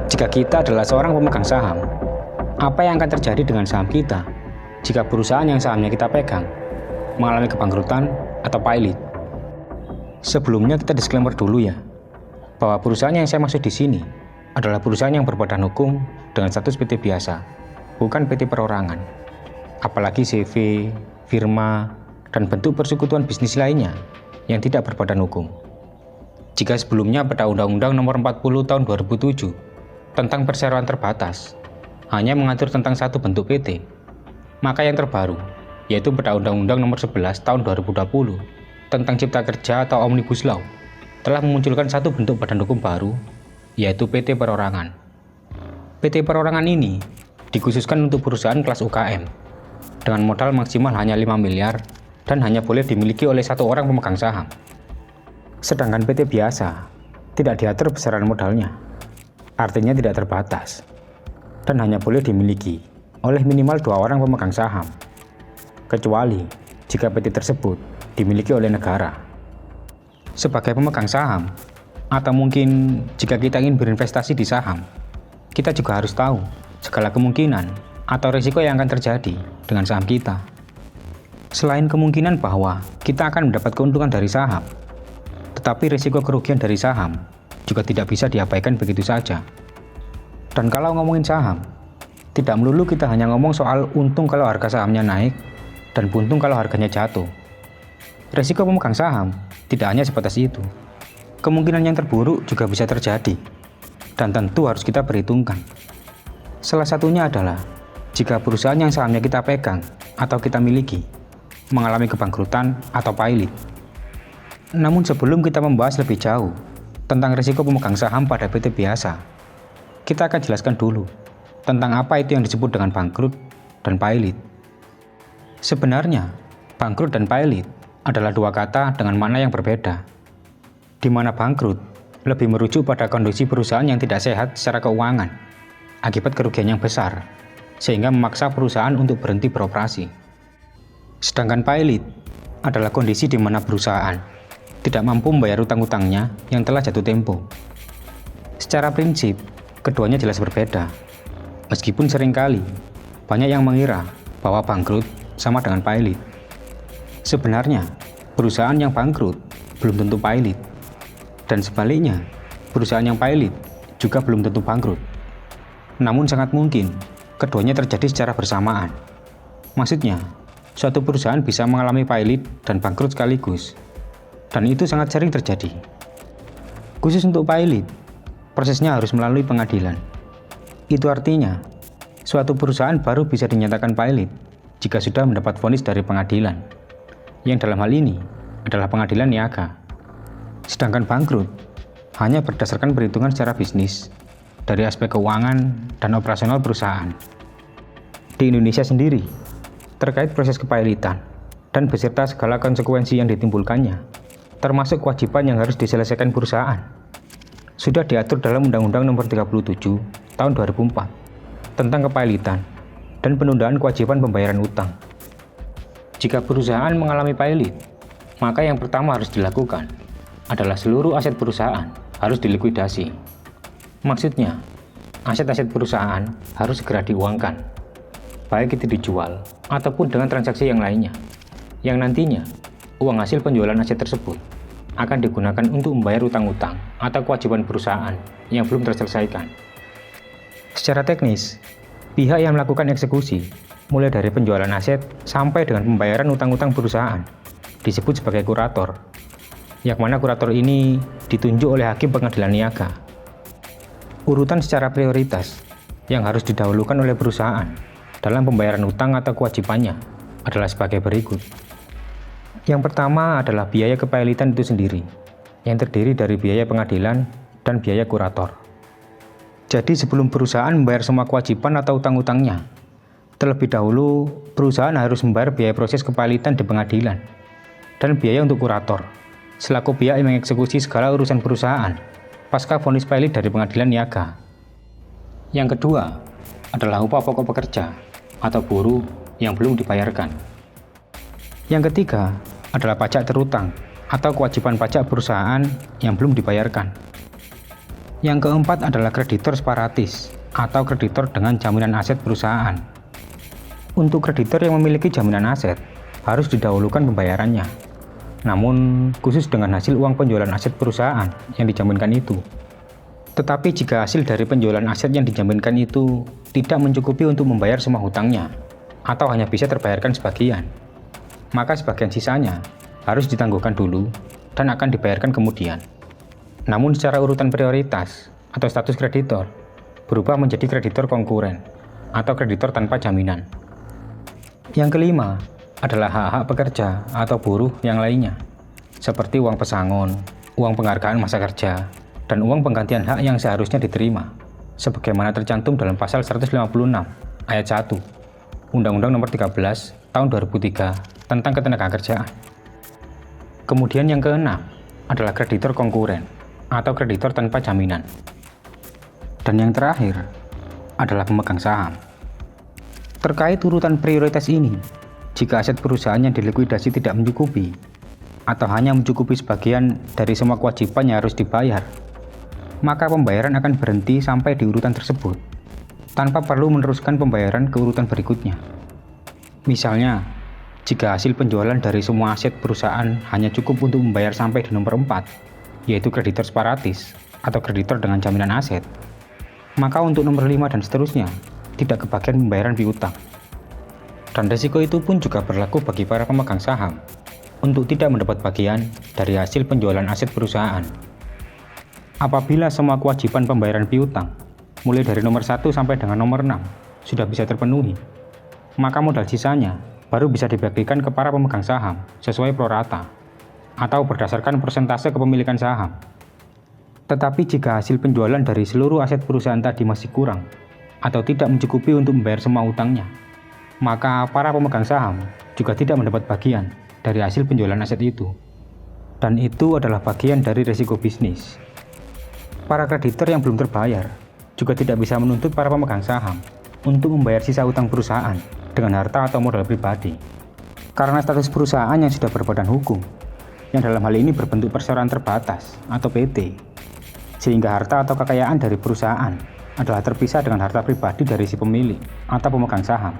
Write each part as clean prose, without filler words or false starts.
Jika kita adalah seorang pemegang saham, apa yang akan terjadi dengan saham kita jika perusahaan yang sahamnya kita pegang mengalami kebangkrutan atau pailit? Sebelumnya kita disclaimer dulu ya, bahwa perusahaan yang saya maksud di sini adalah perusahaan yang berbadan hukum dengan status PT biasa, bukan PT perorangan. Apalagi CV, firma, dan bentuk persekutuan bisnis lainnya yang tidak berbadan hukum. Jika sebelumnya pada Undang-Undang Nomor 40 Tahun 2007 tentang perseroan terbatas hanya mengatur tentang satu bentuk PT, maka yang terbaru, yaitu pada Undang-Undang Nomor 11 Tahun 2020 tentang Cipta Kerja atau Omnibus Law, telah memunculkan satu bentuk badan hukum baru, yaitu PT Perorangan. PT Perorangan ini dikhususkan untuk perusahaan kelas UKM, dengan modal maksimal hanya 5 miliar dan hanya boleh dimiliki oleh satu orang pemegang saham. Sedangkan PT biasa tidak diatur besaran modalnya, artinya tidak terbatas, dan hanya boleh dimiliki oleh minimal 2 orang pemegang saham, kecuali jika PT tersebut dimiliki oleh negara. Sebagai pemegang saham, atau mungkin jika kita ingin berinvestasi di saham, kita juga harus tahu segala kemungkinan atau risiko yang akan terjadi dengan saham kita. Selain kemungkinan bahwa kita akan mendapat keuntungan dari saham, tetapi risiko kerugian dari saham juga tidak bisa diabaikan begitu saja. Dan kalau ngomongin saham, tidak melulu kita hanya ngomong soal untung kalau harga sahamnya naik dan buntung kalau harganya jatuh. Risiko pemegang saham tidak hanya sebatas itu. Kemungkinan yang terburuk juga bisa terjadi, dan tentu harus kita perhitungkan. Salah satunya adalah jika perusahaan yang sahamnya kita pegang atau kita miliki mengalami kebangkrutan atau pailit. Namun sebelum kita membahas lebih jauh tentang risiko pemegang saham pada PT biasa, kita akan jelaskan dulu tentang apa itu yang disebut dengan bangkrut dan pailit. Sebenarnya, bangkrut dan pailit adalah dua kata dengan makna yang berbeda, di mana bangkrut lebih merujuk pada kondisi perusahaan yang tidak sehat secara keuangan akibat kerugian yang besar, sehingga memaksa perusahaan untuk berhenti beroperasi. Sedangkan pailit adalah kondisi di mana perusahaan tidak mampu membayar utang-utangnya yang telah jatuh tempo. Secara prinsip, keduanya jelas berbeda, meskipun seringkali banyak yang mengira bahwa bangkrut sama dengan pailit. Sebenarnya, perusahaan yang bangkrut belum tentu pailit, dan sebaliknya, perusahaan yang pailit juga belum tentu bangkrut. Namun sangat mungkin keduanya terjadi secara bersamaan. Maksudnya, suatu perusahaan bisa mengalami pailit dan bangkrut sekaligus, dan itu sangat sering terjadi. Khusus untuk pailit, prosesnya harus melalui pengadilan. Itu artinya, suatu perusahaan baru bisa dinyatakan pailit jika sudah mendapat vonis dari pengadilan, yang dalam hal ini adalah pengadilan niaga. Sedangkan bangkrut hanya berdasarkan perhitungan secara bisnis dari aspek keuangan dan operasional perusahaan. Di Indonesia sendiri, terkait proses kepailitan dan beserta segala konsekuensi yang ditimbulkannya, termasuk kewajiban yang harus diselesaikan perusahaan, sudah diatur dalam Undang-Undang Nomor 37 Tahun 2004 tentang kepailitan dan penundaan kewajiban pembayaran utang. Jika perusahaan mengalami pailit, maka yang pertama harus dilakukan adalah seluruh aset perusahaan harus dilikuidasi. Maksudnya, aset-aset perusahaan harus segera diuangkan, baik itu dijual ataupun dengan transaksi yang lainnya, yang nantinya uang hasil penjualan aset tersebut akan digunakan untuk membayar utang-utang atau kewajiban perusahaan yang belum terselesaikan. Secara teknis, pihak yang melakukan eksekusi, mulai dari penjualan aset sampai dengan pembayaran utang-utang perusahaan, disebut sebagai kurator, yang mana kurator ini ditunjuk oleh hakim pengadilan niaga. Urutan secara prioritas yang harus didahulukan oleh perusahaan dalam pembayaran utang atau kewajibannya adalah sebagai berikut. Yang pertama adalah biaya kepailitan itu sendiri, yang terdiri dari biaya pengadilan dan biaya kurator. Jadi sebelum perusahaan membayar semua kewajiban atau utang-utangnya, terlebih dahulu perusahaan harus membayar biaya proses kepailitan di pengadilan dan biaya untuk kurator, selaku pihak yang mengeksekusi segala urusan perusahaan pasca vonis pailit dari pengadilan niaga. Yang kedua adalah upah pokok pekerja atau buruh yang belum dibayarkan. Yang ketiga adalah pajak terutang atau kewajiban pajak perusahaan yang belum dibayarkan. Yang keempat adalah kreditor separatis atau kreditor dengan jaminan aset perusahaan. Untuk kreditor yang memiliki jaminan aset, harus didahulukan pembayarannya. Namun, khusus dengan hasil uang penjualan aset perusahaan yang dijaminkan itu. Tetapi jika hasil dari penjualan aset yang dijaminkan itu tidak mencukupi untuk membayar semua hutangnya, atau hanya bisa terbayarkan sebagian, maka sebagian sisanya harus ditangguhkan dulu dan akan dibayarkan kemudian. Namun secara urutan prioritas atau status kreditor berubah menjadi kreditor konkuren atau kreditor tanpa jaminan. Yang kelima adalah hak-hak pekerja atau buruh yang lainnya, seperti uang pesangon, uang penghargaan masa kerja, dan uang penggantian hak yang seharusnya diterima, sebagaimana tercantum dalam pasal 156 ayat 1 Undang-Undang Nomor 13 Tahun 2003 tentang Ketenagakerjaan. Kemudian yang keenam adalah kreditor konkuren atau kreditor tanpa jaminan. Dan yang terakhir adalah pemegang saham. Terkait urutan prioritas ini, jika aset perusahaan yang dilikuidasi tidak mencukupi atau hanya mencukupi sebagian dari semua kewajiban yang harus dibayar, maka pembayaran akan berhenti sampai di urutan tersebut tanpa perlu meneruskan pembayaran ke urutan berikutnya. Misalnya, jika hasil penjualan dari semua aset perusahaan hanya cukup untuk membayar sampai di nomor 4, yaitu kreditor separatis atau kreditor dengan jaminan aset, maka untuk nomor 5 dan seterusnya tidak kebagian pembayaran piutang. Dan risiko itu pun juga berlaku bagi para pemegang saham untuk tidak mendapat bagian dari hasil penjualan aset perusahaan. Apabila semua kewajiban pembayaran piutang mulai dari nomor 1 sampai dengan nomor 6 sudah bisa terpenuhi, maka modal sisanya baru bisa dibagikan ke para pemegang saham sesuai pro rata atau berdasarkan persentase kepemilikan saham. Tetapi jika hasil penjualan dari seluruh aset perusahaan tadi masih kurang atau tidak mencukupi untuk membayar semua utangnya, maka para pemegang saham juga tidak mendapat bagian dari hasil penjualan aset itu. Dan itu adalah bagian dari risiko bisnis. Para kreditor yang belum terbayar juga tidak bisa menuntut para pemegang saham untuk membayar sisa utang perusahaan dengan harta atau modal pribadi, karena status perusahaan yang sudah berbadan hukum, yang dalam hal ini berbentuk perseroan terbatas atau PT, sehingga harta atau kekayaan dari perusahaan adalah terpisah dengan harta pribadi dari si pemilik atau pemegang saham,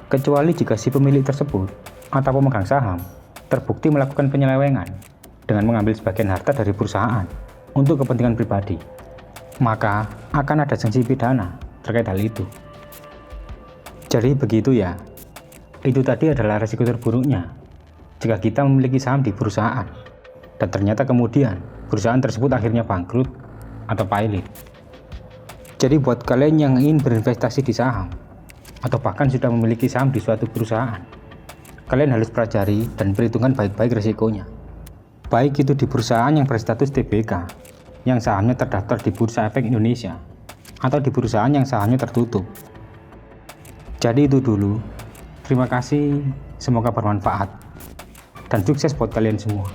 kecuali jika si pemilik tersebut atau pemegang saham terbukti melakukan penyelewengan dengan mengambil sebagian harta dari perusahaan untuk kepentingan pribadi, maka akan ada sanksi pidana terkait hal itu. Jadi begitu ya, itu tadi adalah risiko terburuknya jika kita memiliki saham di perusahaan dan ternyata kemudian perusahaan tersebut akhirnya bangkrut atau pailit. Jadi buat kalian yang ingin berinvestasi di saham atau bahkan sudah memiliki saham di suatu perusahaan, kalian harus pelajari dan perhitungkan baik-baik risikonya. Baik itu di perusahaan yang berstatus TBK yang sahamnya terdaftar di Bursa Efek Indonesia atau di perusahaan yang sahamnya tertutup. Jadi itu dulu. Terima kasih, semoga bermanfaat. Dan sukses buat kalian semua.